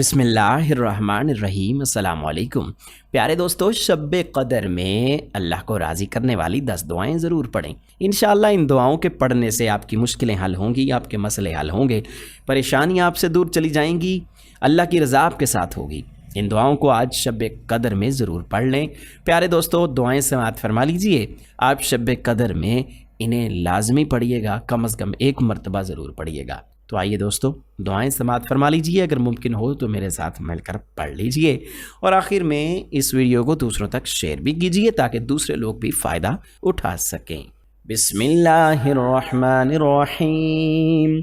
बिस्मिल्लाहिर्रहमानिर्रहीम अस्सलाम वालेकुम। प्यारे दोस्तों, शब क़दर में अल्लाह को राज़ी करने वाली 10 दुआएं ज़रूर पढ़ें। इंशाअल्लाह इन दुआओं के पढ़ने से आपकी मुश्किलें हल होंगी, आपके मसले हल होंगे, परेशानियां आपसे दूर चली जाएंगी, अल्लाह की रज़ा आपके साथ होगी। इन दुआओं को आज शब क़दर में ज़रूर पढ़ लें। प्यारे दोस्तों, दुआएं समाअत फरमा लीजिए। आप शब क़दर में इन्हें लाजमी पढ़िएगा, कम अज़ कम एक मरतबा ज़रूर पढ़िएगा। तो आइए दोस्तों, दुआएं समाअत फरमा लीजिए। अगर मुमकिन हो तो मेरे साथ मिलकर पढ़ लीजिए और आखिर में इस वीडियो को दूसरों तक शेयर भी कीजिए ताकि दूसरे लोग भी फ़ायदा उठा सकें। बिस्मिल्लाहिर्रहमानिर्रहीम।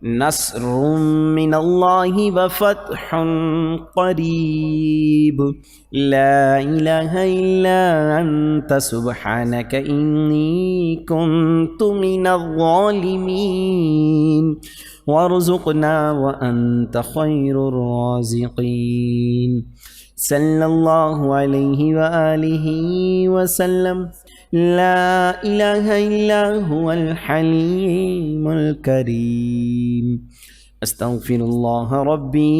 नस्रुम मिनल्लाहि व फ़त्हुन क़रीब। ला इलाहा इल्ला अंत सुब्हानक इन्नी कुन्तु मिनज़्ज़ालिमीन वरज़ुक़ना व अंत खैरुर राज़िक़ीन। सल्लल्लाहु अलैहि व आलिहि व सल्लम। ला इलाहा इल्ला हुवल हलीमुल करीम। अस्तग़फिरुल्लाह रब्बी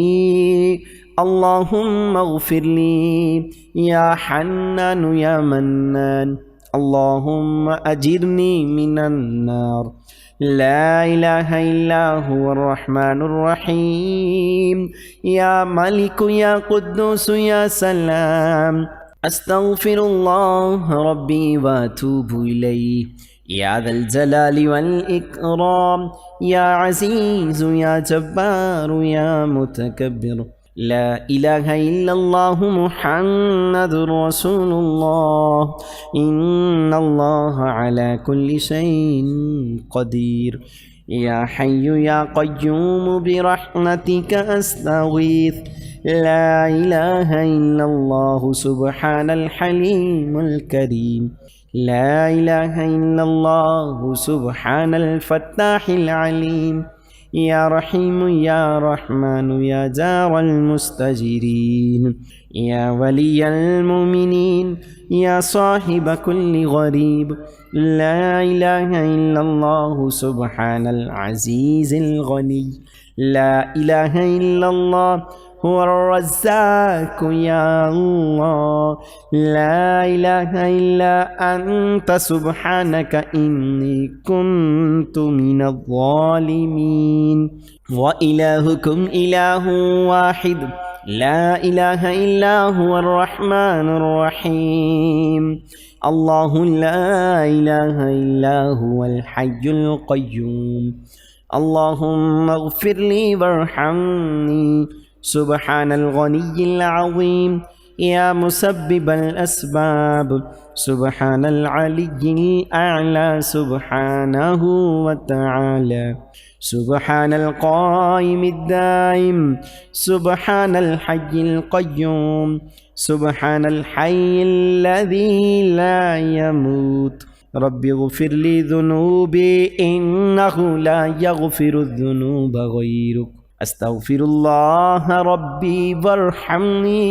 अल्लाहुम्मा इग़फ़िरली या हन्नान या मन्नान अल्लाहुम्मा अजिरनी मिनन नार। ला इलाहा इल्ला हुवर रहमानुर रहीम। या मालिक या कुद्दूस या सलाम। अस्तग़फिरुल्लाह रब्बी व अतूबु इलैहि। या ज़ल जलाली वल इकराम। या अज़ीज़ या जब्बार या मुतकब्बिर। ला इलाहा इल्लल्लाहु मुहम्मदुर रसूलुल्लाह। इन्नल्लाह अला कुल्लि शैइन क़दीर। या हय्यु या क़य्यूम बिरहमतिक अस्तगीथ। ला इलाहा इल्लल्लाहु सुब्हानल हलीमुल करीम। ला इलाहा इल्लल्लाहु सुब्हानल फ़त्ताहिल अलीम। या रहीम या रहमान या जारल मुस्तजीरीन। या वलियल मुमिनीन या साहिब कुल्ली गरीब। ला इलाहा इल्लल्लाहु सुब्हानल अज़ीज़िल गनी। ला इलाहा इल्लल्लाह हुवर रज़्ज़ाक़ या अल्लाह। ला इलाहा इल्ला अंत सुब्हानक इन्नी कुन्तु मिनज़्ज़ालिमीन। व इलाहुकुम इलाहुन वाहिद। ला इलाहा इल्ला हुवर रहमानुर रहीम। अल्लाहु ला इलाहा इल्ला हुवल हय्युल क़य्यूम। अल्लाहुम्मा इग़फ़िरली वरहमनी। सुब्हानल गनिय्यिल अज़ीम। या मुसब्बिबल अस्बाब। सुब्हानल अलिय्यिल अअला सुब्हानहु व तआला। सुब्हानल क़ाइमिद दाइम। सुब्हानल हय्यिल क़य्यूम। सुब्हानल हय्यिल्लज़ी ला यमूत। रब्बि इग़फ़िरली ज़ुनूबी इन्नहु ला यग़फ़िरुज़्ज़ुनूबा गैरुक। अस्तग़फिरुल्लाह रब्बी वरहमनी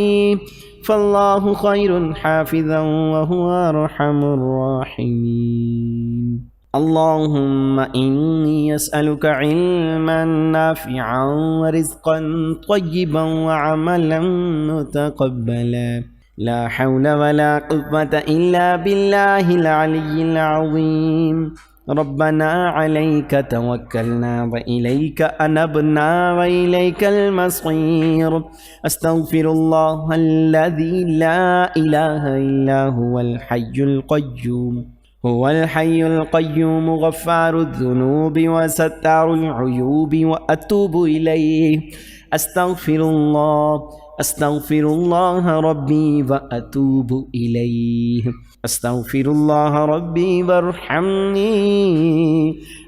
फ़ल्लाहु खैरुन हाफ़िज़न व हुवा अरहमुर राहिमीन। अल्लाहुम्मा इन्नी अस्अलुका इल्मन नाफ़िअन व रिज़्क़न तय्यिबन व अमलन मुतक़ब्बला। ला हौला व ला क़ुव्वता इल्ला बिल्लाहिल अलिय्यिल अज़ीम। रब्बना अलैका तवक्कलना व इलैका अनबना व इलैकल मसीर। अस्तग़फिरुल्लाहल्लज़ी ला इलाहा इल्ला हुवल हय्युल क़य्यूम। हुवल हय्युल क़य्यूम गफ़्फ़ारुज़्ज़ुनूबि व सत्तारुल उयूबि व अतूबु इलैहि। अस्तग़फिरुल्लाह रब्बी व अतूबु इलैहि। अस्तग़फिरुल्लाह रब्बी वरहमनी।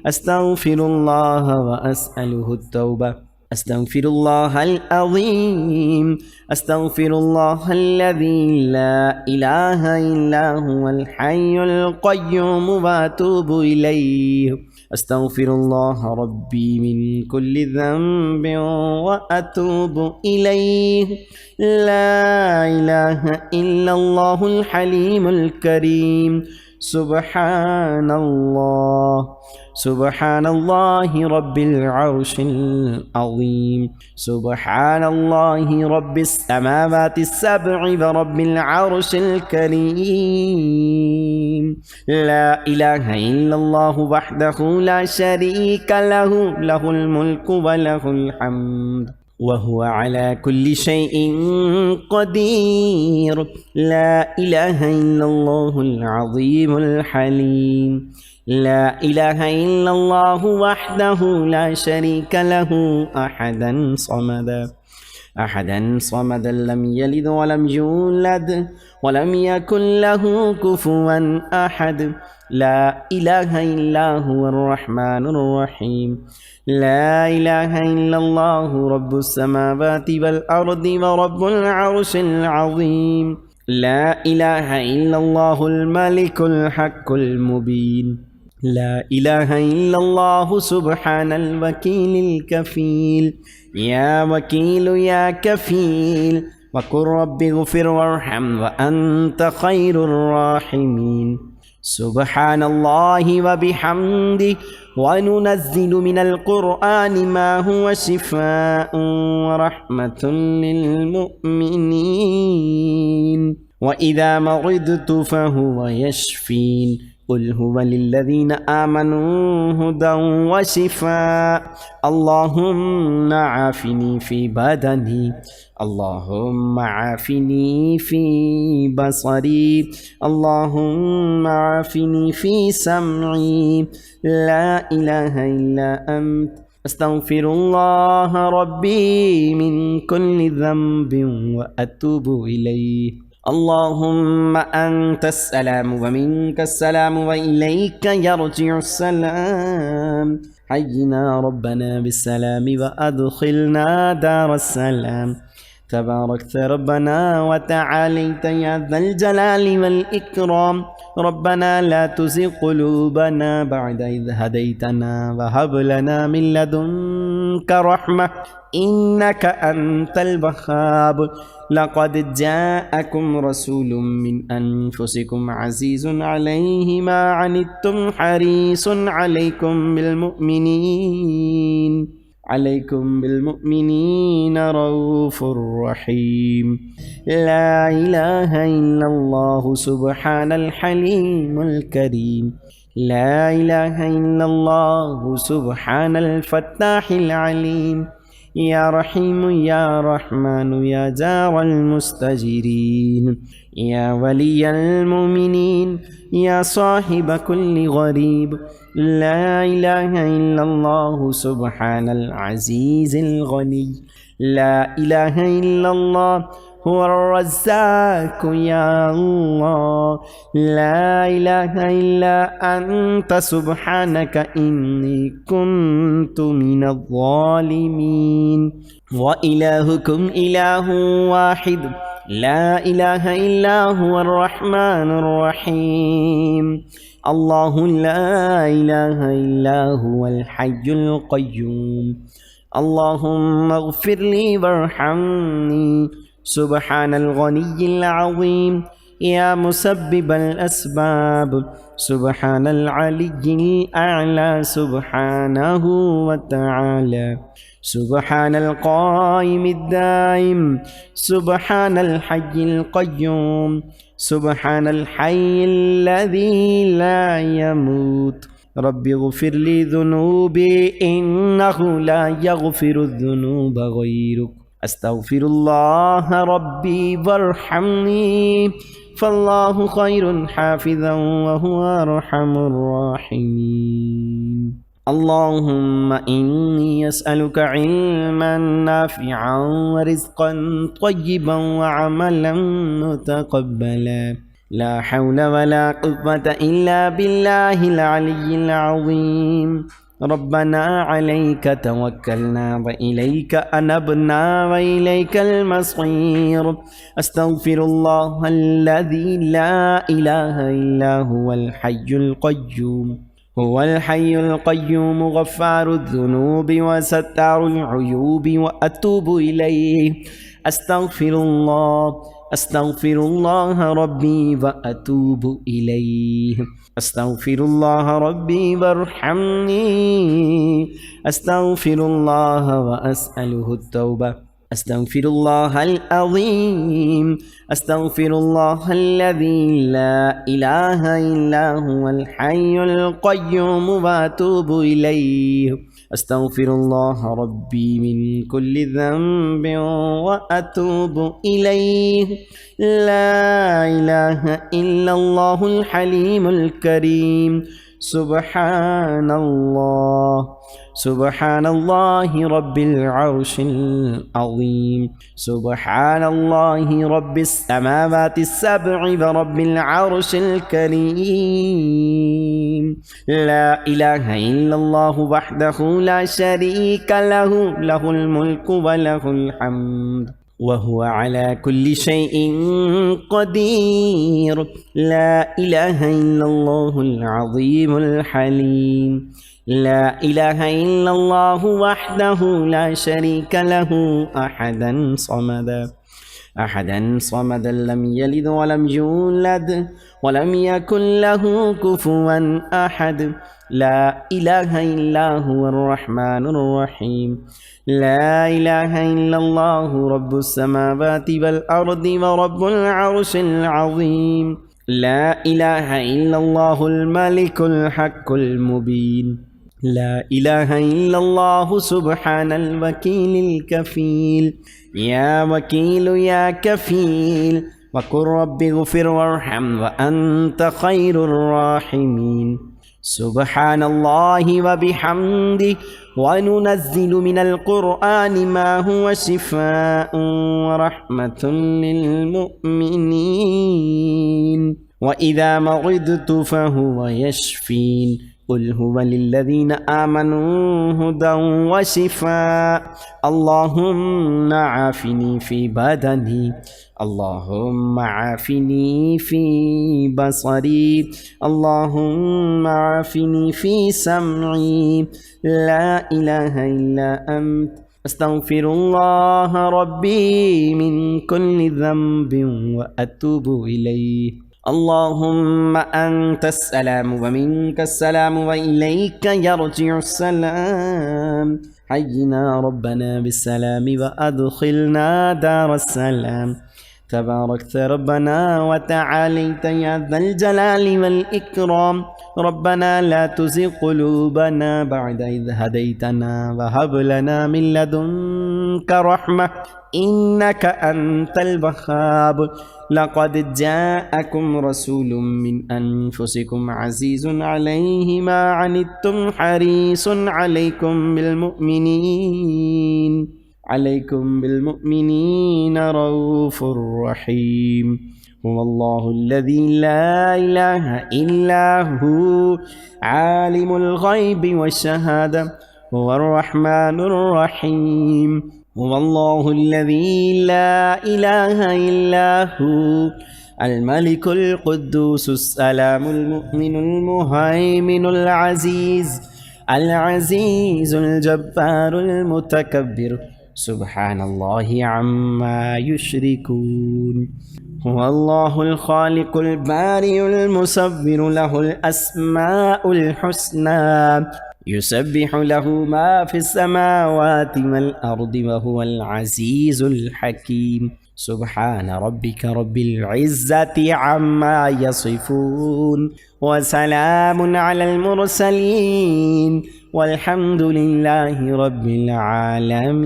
अस्तग़फिरुल्लाह व अस्अलुहु तौबा। अस्तग़फिरुल्लाहल अज़ीम। अस्तग़फिरुल्लाहल्लज़ी ला इलाहा इल्ला हुवल हय्युल क़य्यूम व अतूबु इलैहि। अस्तग़फिरुल्लाह रब्बी मिन कुल्लि ज़ंबिन व अतूबु इलैहि। ला इलाहा इल्लल्लाहुल हलीमुल करीम। سبحان الله سبحان الله رب العرش العظيم سبحان الله رب السماوات السبع ورب العرش الكريم لا إله إلا الله وحده لا شريك له له الملك وله الحمد وهو على كل شيء قدير لا إله إلا الله العظيم الحليم لا إله إلا الله وحده لا شريك له أحدا صمدا لم يلد ولم يولد ولم يكن له كفوا أحد لا إله إلا هو الرحمن الرحيم لا إله إلا الله رب السماوات والأرض ورب العرش العظيم لا إله إلا الله الملك الحق المبين لا إله إلا الله سبحان الوكيل الكفيل يا وكيل يا كفيل وقل رب اغفر وارحم وأنت خير الراحمين سبحان الله وبحمده وننزل من القرآن ما هو شفاء ورحمة للمؤمنين وإذا مرضت فهو يشفين قل هو للذين آمنوا هدى وشفاء اللهم عافني في بدني اللهم عافني في بصري اللهم عافني في سمعي لا إله إلا أنت أستغفر الله ربي من كل ذنب وأتوب إليه اللهم أنت السلام ومنك السلام وإليك يرجع السلام حينا ربنا بالسلام وأدخلنا دار السلام تباركت ربنا وتعاليت يا ذا الجلال والإكرام ربنا لا تزغ قلوبنا بعد إذ هديتنا وهب لنا من لدنك رحمة إنك أنت الوهاب لقد جاءكم رسول من أنفسكم عزيز عليه ما عنتم حريص عليكم بالمؤمنين رؤوف رحيم لا إله إلا الله سبحان الحليم الكريم لا إله إلا الله سبحان الفتاح العليم يا رحيم يا رحمن يا جار المستجيرين يا ولي المؤمنين يا صاحب كل غريب لا إله إلا الله سبحان العزيز الغني لا إله إلا الله هو الرزاق يا الله لا إله إلا أنت سبحانك إني كنت من الظالمين وإلهكم إله واحد لا إله إلا هو الرحمن الرحيم الله لا إله إلا هو الحي القيوم اللهم اغفر لي وارحمني سبحان الغني العظيم يا مسبب الأسباب سبحان العلي الأعلى سبحانه وتعالى سبحان القائم الدائم سبحان الحي القيوم سبحان الحي الذي لا يموت رب اغفر لي ذنوبي إنه لا يغفر الذنوب غيرك أستغفر الله ربي وارحمني فالله خير حافظا وهو أرحم الراحمين اللهم إني أسألك علما نافعا ورزقا طيبا وعملا متقبلا لا حول ولا قوة إلا بالله العلي العظيم ربنا عليك توكلنا وإليك أنبنا وإليك المصير أستغفر الله الذي لا إله إلا هو الحي القيوم هو الحي القيوم غفار الذنوب وستار العيوب وأتوب إليه أستغفر الله अस्तगफिरुल्लाह रब्बी व अतूबु इलैहि, अस्तगफिरुल्लाह रब्बी वरहमनी, अस्तगफिरुल्लाह व अस्अलुहु तौबा, अस्तगफिरुल्लाहल अज़ीम, अस्तगफिरुल्लाहल्लज़ी ला इलाहा इल्ला हुवल हय्युल क़य्यूम व अतूबु इलैहि, अस्तगफिरुल्लाह रब्बी मिन कुल्लि ज़ंबिन व अतूबु इलैहि, ला इलाहा इल्लल्लाहुल हलीमुल करीम, सुब्हानल्लाह, सुब्हानल्लाहि रब्बिल अर्शिल अज़ीम, सुब्हानल्लाहि रब्बिस समावाति सब'i व रब्बिल अर्शिल करीम, ला इलाहा इल्लल्लाहु वहदहु ला शरीका लहु, लहुल मुल्कु व लहुल हम्द व हुवा अला कुल्लि शैइन क़दीर, ला इलाहा इल्लल्लाहुल अज़ीमुल हलीम, ला इलाहा इल्लल्लाहु वहदहु ला शरीका लहु, अहदन समदन लम यलिद वलम यूलद वलम यकुन लहु कुफुवन अहद, ला इलाहा इल्ला हुवर रहमानुर रहीम, ला इलाहा इल्लल्लाहु रब्बुस समावाति वल अर्दि व रब्बुल अर्शिल अज़ीम, ला इलाहा इल्लल्लाहुल मलिकुल हक्कुल मुबीन, ला इलाहा इल्लल्लाहु सुब्हानल वकीलिल कफील, या वकील या कफील, वकुर रब्बिग़फिर वरहम व अंत खैरुर राहिमीन, सुब्हानल्लाहि व बिहम्दिहि व नुनज़्ज़िलु मिनल क़ुरआनि मा हुवा शिफ़ाउन व रहमतुन लिल मुअ्मिनीन, व इज़ा मरिदतु फ़हुवा यशफ़ीन, क़ुल हुवा लिल्लज़ीना आमनू हुदन व शिफ़ा, अल्लाहुम्मा आफ़िनी फ़ी बदनी, अल्लाहुम्मा आफ़िनी फ़ी बसरी, अल्लाहुम्मा आफ़िनी फ़ी समई, ला इलाहा इल्ला अंत, अस्तगफिरुल्लाह रब्बी मिन कुल्लि ज़ंबिन व अतूबु इलैहि, अल्लाहुम्मा अंतस्सलाम व मिनकस्सलाम व इलैका यर्जिउस्सलाम, हय्यिना रब्बना बिस्सलाम व अदखिलना दारस्सलाम, तबारकत रब्बना व तआलैत या ज़ल जलालि वल इकराम, रब्बना ला तुज़िग़ क़ुलूबना बअद इज़ हदैतना व हब लना मिन लदुनका रहमह इन्नका अंतल वह्हाब, लक़द जाअकुम रसूलुम मिन अनफुसिकुम अज़ीज़ुन अलैहि मा अनित्तुम हरीसुन अलैकुम बिलमुमिनीन रऊफ़ुर रहीम, हुवल्लाहुल्लज़ी ला इलाहा इल्ला हु आलिमुल ग़ैबि वश्शहादा हुवर रहमानुर रहीम, हुवल्लाहुल्लज़ी ला इलाहा इल्ला हु अल मलिकुल कुद्दूसुस सलामुल मुमिनुल मुहैमिनुल अज़ीज़ुल जब्बारुल मुतकब्बिर, सुब्हानल्लाहि अम्मा युश्रिकून, हुवल्लाहुल खालिकुल बारिउल मुसव्विरु लहुल अस्माउल हुस्ना, युसब्बिहु लहु मा फिस समावाति वल अर्दि व हुवल अज़ीज़ुल हकीम, सुब्हान रब्बिका रब्बिल इज़्ज़ति अम्मा यसिफून व सलामुन अलल मुरसलीन वल्हम्दुलिल्लाहि रब्बिल आलमीन।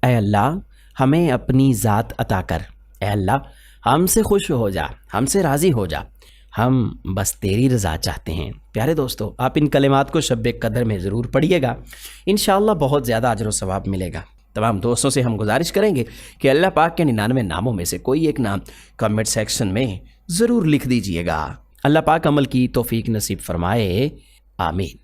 ऐ अल्लाह हमें अपनी ज़ात अता कर, ऐ अल्लाह हमसे खुश हो जा, हमसे राज़ी हो जा, हम बस तेरी रज़ा चाहते हैं। प्यारे दोस्तों, आप इन कलिमात को शब कदर में ज़रूर पढ़िएगा, इंशाअल्लाह बहुत ज़्यादा अजर व सवाब मिलेगा। तमाम दोस्तों से हम गुजारिश करेंगे कि अल्लाह पाक के 99 नामों में से कोई एक नाम कमेंट सेक्शन में ज़रूर लिख दीजिएगा। अल्लाह पाक अमल की तौफीक नसीब फरमाए, आमीन।